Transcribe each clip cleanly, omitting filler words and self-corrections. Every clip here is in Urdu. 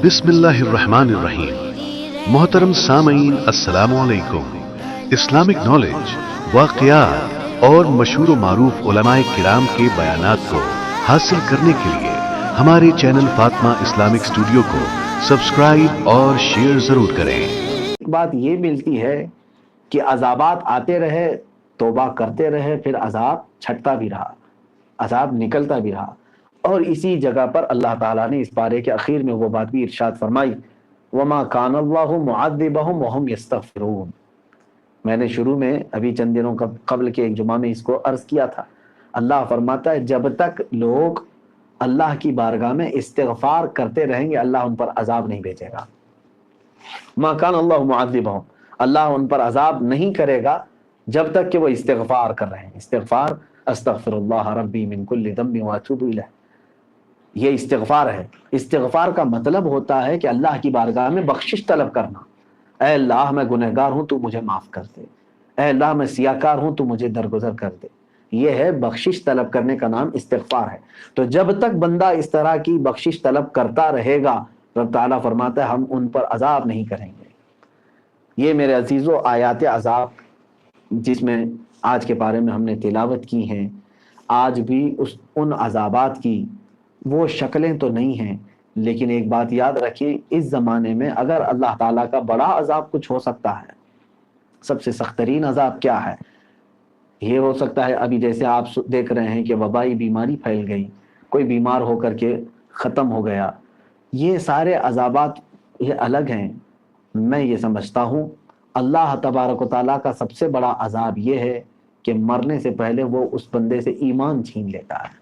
بسم اللہ الرحمن الرحیم۔ محترم سامعین، السلام علیکم۔ اسلامک نالج، واقعات اور مشہور و معروف علماء کرام کے بیانات کو حاصل کرنے کے لیے ہمارے چینل فاطمہ اسلامک اسٹوڈیو کو سبسکرائب اور شیئر ضرور کریں۔ ایک بات یہ ملتی ہے کہ عذابات آتے رہے، توبہ کرتے رہے، پھر عذاب چھٹتا بھی رہا، عذاب نکلتا بھی رہا۔ اور اسی جگہ پر اللہ تعالیٰ نے اس پارے کے اخیر میں وہ بات بھی ارشاد فرمائی، وَمَا كَانَ اللَّهُ مُعَذِّبَهُمْ وَهُمْ يَسْتَغْفِرُونَ۔ میں نے شروع میں ابھی چند دنوں قبل کے ایک جمعہ میں اس کو عرض کیا تھا۔ اللہ فرماتا ہے جب تک لوگ اللہ کی بارگاہ میں استغفار کرتے رہیں گے اللہ ان پر عذاب نہیں بھیجے گا۔ مَا كَانَ اللَّهُ مُعَذِّبَهُمْ، اللہ ان پر عذاب نہیں کرے گا جب تک کہ وہ استغفار کر رہے ہیں۔ استغفار، استغفر اللہ ربی من کل ذنب واتوب الیہ، یہ استغفار ہے۔ استغفار کا مطلب ہوتا ہے کہ اللہ کی بارگاہ میں بخشش طلب کرنا۔ اے اللہ میں گنہگار ہوں تو مجھے معاف کر دے، اے اللہ میں سیاکار ہوں تو مجھے درگزر کر دے۔ یہ ہے بخشش طلب کرنے کا نام استغفار ہے۔ تو جب تک بندہ اس طرح کی بخشش طلب کرتا رہے گا، رب تعالیٰ فرماتا ہے ہم ان پر عذاب نہیں کریں گے۔ یہ میرے عزیزو آیات عذاب جس میں آج کے بارے میں ہم نے تلاوت کی ہیں، آج بھی ان عذابات کی وہ شکلیں تو نہیں ہیں، لیکن ایک بات یاد رکھیے، اس زمانے میں اگر اللہ تعالیٰ کا بڑا عذاب کچھ ہو سکتا ہے، سب سے سخت ترین عذاب کیا ہے؟ یہ ہو سکتا ہے ابھی جیسے آپ دیکھ رہے ہیں کہ وبائی بیماری پھیل گئی، کوئی بیمار ہو کر کے ختم ہو گیا۔ یہ سارے عذابات یہ الگ ہیں۔ میں یہ سمجھتا ہوں اللہ تبارک و تعالیٰ کا سب سے بڑا عذاب یہ ہے کہ مرنے سے پہلے وہ اس بندے سے ایمان چھین لیتا ہے،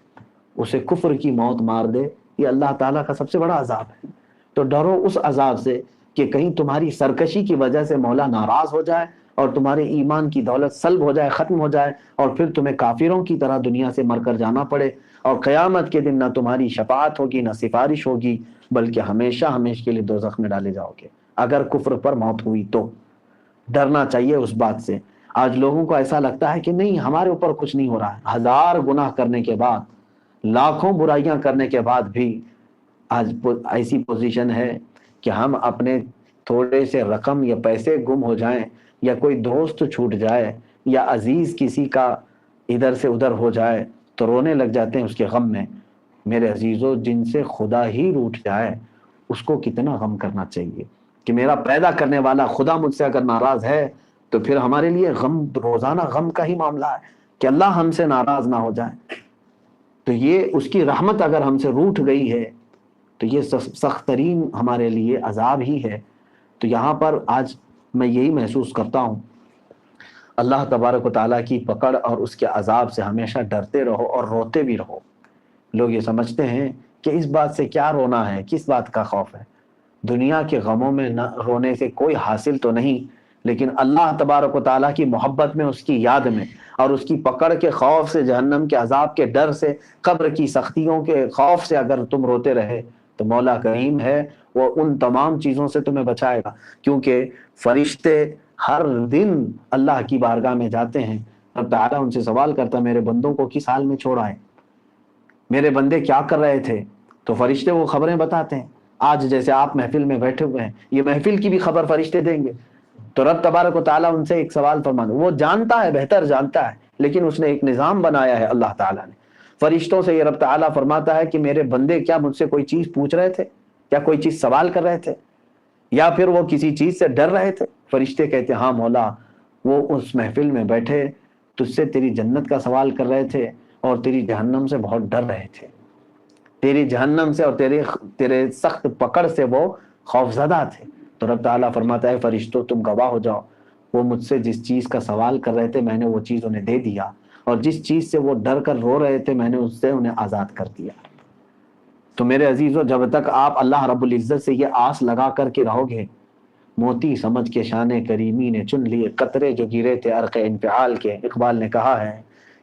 اسے کفر کی موت مار دے۔ یہ اللہ تعالیٰ کا سب سے بڑا عذاب ہے۔ تو ڈرو اس عذاب سے کہ کہیں تمہاری سرکشی کی وجہ سے مولا ناراض ہو جائے اور تمہارے ایمان کی دولت سلب ہو جائے، ختم ہو جائے، اور پھر تمہیں کافروں کی طرح دنیا سے مر کر جانا پڑے، اور قیامت کے دن نہ تمہاری شفاعت ہوگی نہ سفارش ہوگی، بلکہ ہمیشہ ہمیشہ کے لیے دوزخ میں ڈالے جاؤ گے اگر کفر پر موت ہوئی تو۔ ڈرنا چاہیے اس بات سے۔ آج لوگوں کو ایسا لگتا ہے کہ نہیں ہمارے اوپر کچھ نہیں ہو رہا ہے، ہزار گناہ کرنے کے بعد، لاکھوں برائیاں کرنے کے بعد بھی آج ایسی پوزیشن ہے کہ ہم اپنے تھوڑے سے رقم یا پیسے گم ہو جائیں، یا کوئی دوست چھوٹ جائے، یا عزیز کسی کا ادھر سے ادھر ہو جائے تو رونے لگ جاتے ہیں اس کے غم میں۔ میرے عزیزو، جن سے خدا ہی روٹھ جائے اس کو کتنا غم کرنا چاہیے کہ میرا پیدا کرنے والا خدا مجھ سے اگر ناراض ہے تو پھر ہمارے لیے غم، روزانہ غم کا ہی معاملہ ہے کہ اللہ ہم سے ناراض نہ ہو جائے۔ تو یہ اس کی رحمت اگر ہم سے روٹھ گئی ہے تو یہ سخت ترین ہمارے لیے عذاب ہی ہے۔ تو یہاں پر آج میں یہی محسوس کرتا ہوں، اللہ تبارک و تعالیٰ کی پکڑ اور اس کے عذاب سے ہمیشہ ڈرتے رہو اور روتے بھی رہو۔ لوگ یہ سمجھتے ہیں کہ اس بات سے کیا رونا ہے، کس بات کا خوف ہے؟ دنیا کے غموں میں نہ رونے سے کوئی حاصل تو نہیں، لیکن اللہ تبارک و تعالیٰ کی محبت میں، اس کی یاد میں، اور اس کی پکڑ کے خوف سے، جہنم کے عذاب کے ڈر سے، قبر کی سختیوں کے خوف سے اگر تم روتے رہے تو مولا کریم ہے وہ ان تمام چیزوں سے تمہیں بچائے گا، کیونکہ فرشتے ہر دن اللہ کی بارگاہ میں جاتے ہیں۔ رب تعالیٰ ان سے سوال کرتا ہے میرے بندوں کو کس حال میں چھوڑ آئے، میرے بندے کیا کر رہے تھے؟ تو فرشتے وہ خبریں بتاتے ہیں۔ آج جیسے آپ محفل میں بیٹھے ہوئے ہیں، یہ محفل کی بھی خبر فرشتے دیں گے۔ تو رب تبارک و تعالیٰ ان سے ایک سوال فرمانا، وہ جانتا ہے، بہتر جانتا ہے، لیکن اس نے ایک نظام بنایا ہے اللہ تعالیٰ نے۔ فرشتوں سے یہ رب تعالیٰ فرماتا ہے کہ میرے بندے کیا مجھ سے کوئی چیز پوچھ رہے تھے، کیا کوئی چیز سوال کر رہے تھے، یا پھر وہ کسی چیز سے ڈر رہے تھے؟ فرشتے کہتے ہیں ہاں مولا، وہ اس محفل میں بیٹھے تجھ سے تیری جنت کا سوال کر رہے تھے اور تیری جہنم سے بہت ڈر رہے تھے، تیری جہنم سے اور تیرے سخت پکڑ سے وہ خوفزدہ تھے۔ تو رب تعالیٰ فرماتا ہے فرشتوں تم گواہ ہو جاؤ، وہ مجھ سے جس چیز کا سوال کر رہے تھے میں نے وہ چیز انہیں دے دیا، اور جس چیز سے وہ ڈر کر رو رہے تھے میں نے اس سے انہیں آزاد کر دیا۔ تو میرے عزیزو، جب تک آپ اللہ رب العزت سے یہ آس لگا کر کے رہو گے، موتی سمجھ کے شان کریمی نے چن لیے قطرے جو گرے تھے عرق انفعال کے۔ اقبال نے کہا ہے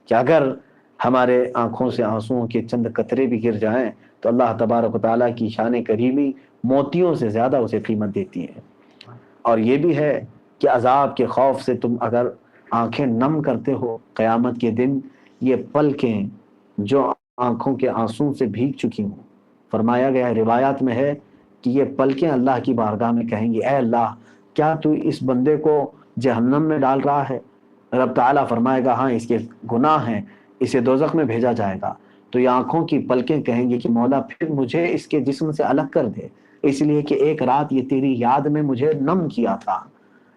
کہ اگر ہمارے آنکھوں سے آنسوؤں کے چند قطرے بھی گر جائیں تو اللہ تبارک و تعالیٰ کی شان کریمی موتیوں سے زیادہ اسے قیمت دیتی ہے۔ اور یہ بھی ہے کہ عذاب کے خوف سے تم اگر آنکھیں نم کرتے ہو قیامت کے دن، یہ پلکیں جو آنکھوں کے آنسوں سے بھیگ چکی ہوں، فرمایا گیا ہے، روایات میں ہے کہ یہ پلکیں اللہ کی بارگاہ میں کہیں گی اے اللہ کیا تو اس بندے کو جہنم میں ڈال رہا ہے؟ رب تعالیٰ فرمائے گا ہاں اس کے گناہ ہیں، اسے دوزخ میں بھیجا جائے گا۔ تو یہ آنکھوں کی پلکیں کہیں گی کہ مولا پھر مجھے اس کے جسم سے الگ کر دے، اس لیے کہ ایک رات یہ تیری یاد میں مجھے نم کیا تھا،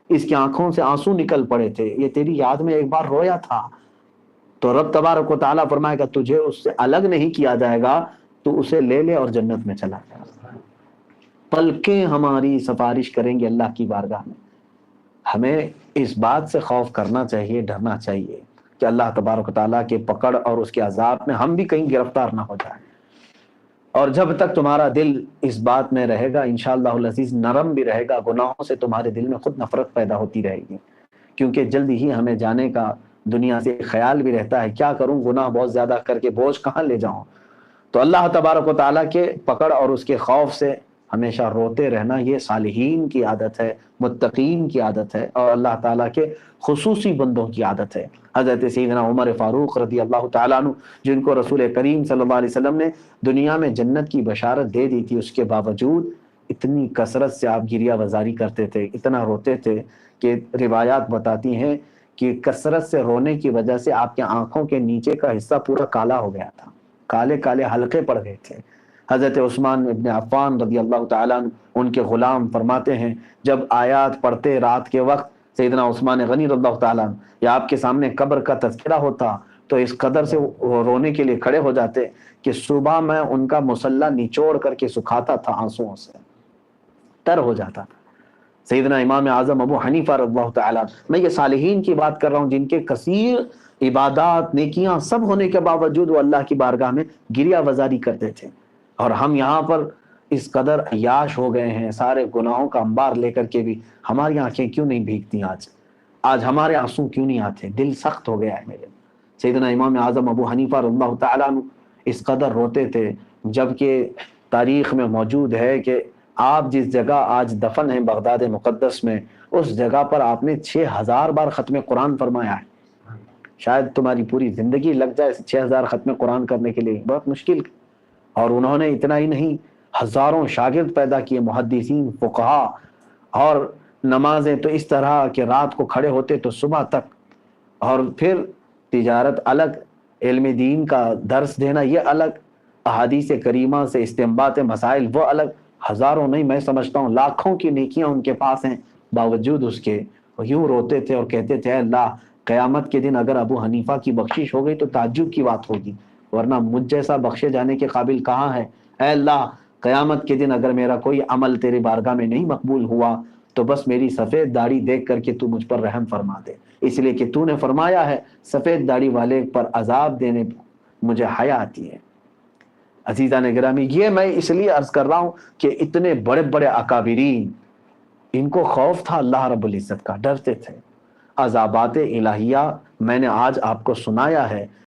اس کی آنکھوں سے آنسو نکل پڑے تھے، یہ تیری یاد میں ایک بار رویا تھا۔ تو رب تبارک و تعالیٰ فرمائے گا تجھے اس سے الگ نہیں کیا جائے گا، تو اسے لے لے اور جنت میں چلا جائے۔ پلکیں ہماری سفارش کریں گے اللہ کی بارگاہ میں۔ ہمیں اس بات سے خوف کرنا چاہیے، ڈرنا چاہیے کہ اللہ تبارک و تعالیٰ کے پکڑ اور اس کے عذاب میں ہم بھی کہیں گرفتار نہ ہو جائیں۔ اور جب تک تمہارا دل اس بات میں رہے گا انشاءاللہ العزیز نرم بھی رہے گا، گناہوں سے تمہارے دل میں خود نفرت پیدا ہوتی رہے گی، کیونکہ جلد ہی ہمیں جانے کا دنیا سے خیال بھی رہتا ہے، کیا کروں گناہ بہت زیادہ کر کے بوجھ کہاں لے جاؤں۔ تو اللہ تبارک و تعالیٰ کے پکڑ اور اس کے خوف سے ہمیشہ روتے رہنا یہ صالحین کی عادت ہے، متقین کی عادت ہے، اور اللہ تعالیٰ کے خصوصی بندوں کی عادت ہے۔ حضرت سیدنا عمر فاروق رضی اللہ تعالیٰ عنہ، جن کو رسول کریم صلی اللہ علیہ وسلم نے دنیا میں جنت کی بشارت دے دی تھی، اس کے باوجود اتنی کثرت سے آپ گریہ وزاری کرتے تھے، اتنا روتے تھے کہ روایات بتاتی ہیں کہ کثرت سے رونے کی وجہ سے آپ کے آنکھوں کے نیچے کا حصہ پورا کالا ہو گیا تھا، کالے کالے حلقے پڑ گئے تھے۔ حضرت عثمان ابن عفان رضی اللہ تعالیٰ عنہ، ان کے غلام فرماتے ہیں جب آیات پڑھتے رات کے وقت سیدنا عثمان غنی رضی اللہ تعالیٰ عنہ، یا آپ کے سامنے قبر کا تذکرہ ہوتا تو اس قدر سے وہ رونے کے لیے کھڑے ہو جاتے کہ صبح میں ان کا مصلہ نچوڑ کر کے سکھاتا تھا، آنسوؤں سے تر ہو جاتا تھا۔ سیدنا امام اعظم ابو حنیفہ رضی اللہ تعالیٰ، میں یہ صالحین کی بات کر رہا ہوں جن کے کثیر عبادات نیکیاں سب ہونے کے باوجود وہ اللہ کی بارگاہ میں گریہ وزاری کرتے تھے، اور ہم یہاں پر اس قدر عیاش ہو گئے ہیں سارے گناہوں کا انبار لے کر کے بھی ہماری آنکھیں کیوں نہیں بھیگتی؟ آج ہمارے آنسو کیوں نہیں آتے؟ دل سخت ہو گیا ہے میرے۔ سیدنا امام اعظم ابو حنیفہ رضی اللہ تعالیٰ عنہ اس قدر روتے تھے، جبکہ تاریخ میں موجود ہے کہ آپ جس جگہ آج دفن ہیں بغداد مقدس میں، اس جگہ پر آپ نے 6000 بار ختم قرآن فرمایا ہے۔ شاید تمہاری پوری زندگی لگ جائے 6000 ختم قرآن کرنے کے لیے، بہت مشکل۔ اور انہوں نے اتنا ہی نہیں، ہزاروں شاگرد پیدا کیے، محدثین، فقہا، اور نمازیں تو اس طرح کہ رات کو کھڑے ہوتے تو صبح تک، اور پھر تجارت الگ، علم دین کا درس دینا یہ الگ، احادیث کریمہ سے استنباط مسائل وہ الگ، ہزاروں نہیں میں سمجھتا ہوں لاکھوں کی نیکیاں ان کے پاس ہیں، باوجود اس کے وہ یوں روتے تھے اور کہتے تھے اے اللہ قیامت کے دن اگر ابو حنیفہ کی بخشش ہو گئی تو تعجب کی بات ہوگی، ورنہ مجھ جیسا بخشے جانے کے قابل کہاں ہے۔ اے اللہ قیامت کے دن اگر میرا کوئی عمل تیری بارگاہ میں نہیں مقبول ہوا تو بس میری سفید داڑھی دیکھ کر کے تو مجھ پر رحم فرما دے، اس لیے کہ تو نے فرمایا ہے سفید داڑھی والے پر عذاب دینے مجھے حیا آتی ہے۔ عزیزان گرامی، یہ میں اس لیے عرض کر رہا ہوں کہ اتنے بڑے بڑے اکابرین، ان کو خوف تھا اللہ رب العزت کا، ڈرتے تھے۔ عذابات الہیہ میں نے آج آپ کو سنایا ہے،